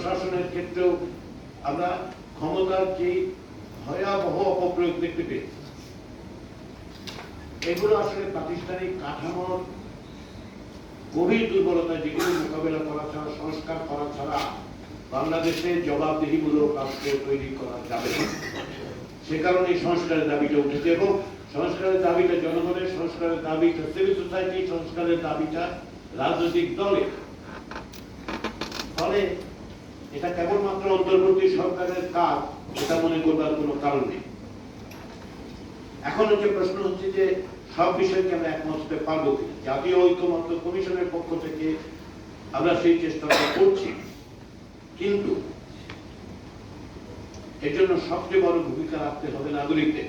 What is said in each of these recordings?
প্রশাসনের ক্ষেত্রেও আমরা ক্ষমতার যে ভয়াবহ অপপ্রয়োগ দেখতে পেয়েছি। এগুলো আসলে প্রাতিষ্ঠানিক কাঠামোর গভীর দুর্বলতা, যেগুলো মোকাবেলা করা ছাড়া, সংস্কার করা ছাড়া বাংলাদেশে জবাবদিহিমূলক রাষ্ট্র তৈরি করা যাবে না। সে কারণে এই সংস্কারের দাবিটা উঠেছে, এবং সংস্কারের দাবিটা জনগণের, সংস্কারের দাবিটা সিভিল সোসাইটি, সংস্কারের দাবিটা রাজনৈতিক দলের। ফলে এটা কেবলমাত্র অন্তর্বর্তী সরকারের কাজ, এটা মনে করবার কোনো কারণ নেই। এখন হচ্ছে প্রশ্ন হচ্ছে যে সব বিষয়কে আমরা একমত হতে পারবো কিনা। জাতীয় ঐক্যমত্য কমিশনের পক্ষ থেকে আমরা সেই চেষ্টাটা করছি, কিন্তু এর জন্য সবচেয়ে বড় ভূমিকা রাখতে হবে নাগরিকদের।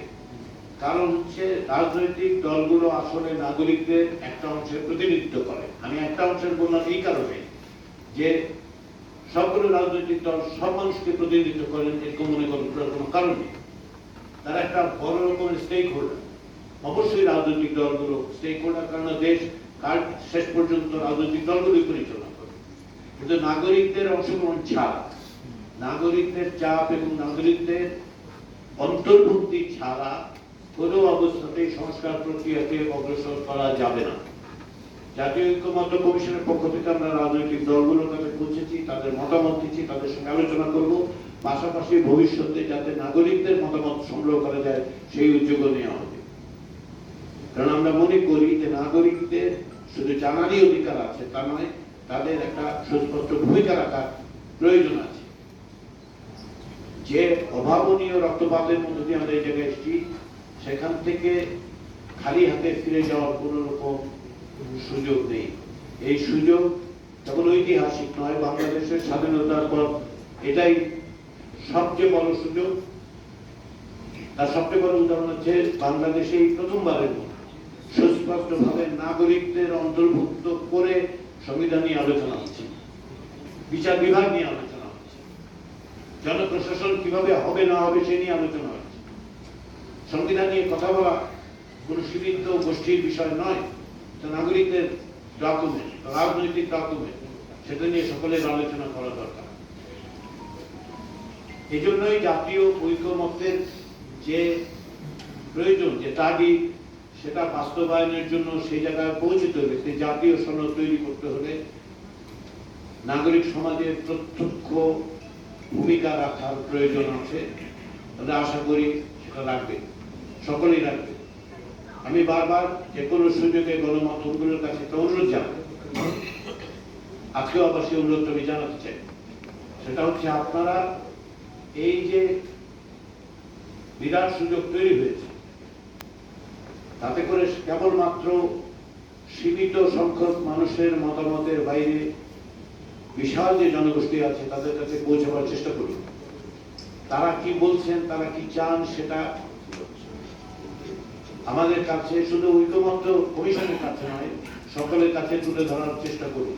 কারণ হচ্ছে রাজনৈতিক দলগুলো আসলে নাগরিকদের একটা অংশের প্রতিনিধিত্ব করে। আমি একটা অংশের বললাম এই কারণে যে সবগুলো রাজনৈতিক দল সব মানুষকে প্রতিনিধিত্ব করেন, এরকম মনে করার কোনো কারণ নেই। তারা একটা বড় রকমের স্টেক হোল্ডার। অবশ্যই রাজনৈতিক দলগুলো স্টেক হোল্ডার, কারণ দেশ কার শেষ পর্যন্ত রাজনৈতিক দলগুলোই পরিচালনা করে। কিন্তু নাগরিকদের অংশগ্রহণ ছাড়া, নাগরিকদের চাপ এবং নাগরিকদের অন্তর্ভুক্তি ছাড়া কোনো অবস্থাতেই সংস্কার প্রক্রিয়াকে অগ্রসর করা যাবে না। জাতীয় ঐক্যমত্য কমিশনের পক্ষ থেকে আমরা রাজনৈতিক দলগুলোর কাছে পৌঁছেছি, তাদের মতামত দিচ্ছি, তাদের সঙ্গে আলোচনা করব। পাশাপাশি ভবিষ্যতে যাতে নাগরিকদের মতামত সংগ্রহ করা যায় সেই উদ্যোগও নেওয়া হবে। কারণ আমরা মনে করি যে নাগরিকদের শুধু জানারই অধিকার আছে তা নয়, তাদের একটা সুস্পষ্ট ভূমিকা রাখার প্রয়োজন আছে। যে অভাবনীয় রক্তপাতের মধ্যে দিয়ে আমরা এই জায়গায় এসেছি, সেখান থেকে খালি হাতে ফিরে যাওয়ার কোন রকম সুযোগ নেই। এই সুযোগ কেবল ঐতিহাসিক নয়, বাংলাদেশের স্বাধীনতার পর এটাই সবচেয়ে বড় সুযোগ। তার সবচেয়ে বড় উদাহরণ হচ্ছে বাংলাদেশে এই প্রথমবারের মতো সুস্পষ্টভাবে নাগরিকদের অন্তর্ভুক্ত করে সংবিধান নিয়ে আলোচনা হচ্ছে, বিচার বিভাগ নিয়ে আলোচনা হচ্ছে, জনপ্রশাসন কিভাবে হবে না হবে সে নিয়ে আলোচনা হচ্ছে। সংবিধান নিয়ে কথা বলা কোন সীমিত গোষ্ঠীর বিষয় নয়, নাগরিকদের ডকুমেন্ট, রাজনৈতিক ডকুমেন্ট, সেটা নিয়ে সকলের আলোচনা করা দরকার। এই জন্যই জাতীয় ঐক্যমত্যের যে প্রয়োজন, যে দাবি, সেটা বাস্তবায়নের জন্য সেই জায়গায় পৌঁছতে হলে, সেই জাতীয় সনদ তৈরি করতে হলে নাগরিক সমাজের প্রত্যক্ষ ভূমিকা রাখার প্রয়োজন আছে। আমরা আশা করি সেটা রাখবে, সকলেই রাখবে। আমি বারবার যে কোনো সুযোগে গণমাধ্যমগুলোর কাছে একটা অনুরোধ জানাই, আজকেও আবার সেই অনুরোধ আমি জানাতে চাই। সেটা হচ্ছে আপনারা এই যে বিরাট সুযোগ তৈরি হয়েছে, তাতে করে কেবলমাত্র সীমিত সংখ্যক মানুষের মতামতের বাইরে বিশাল যে জনগোষ্ঠী আছে তাদের কাছে পৌঁছাবার চেষ্টা করুন। তারা কি বলছেন, তারা কি চান, সেটা আমাদের কাছে, শুধু ঐক্যমত্য কমিশনের কাছে নয়, সকলের কাছে তুলে ধরার চেষ্টা করুন।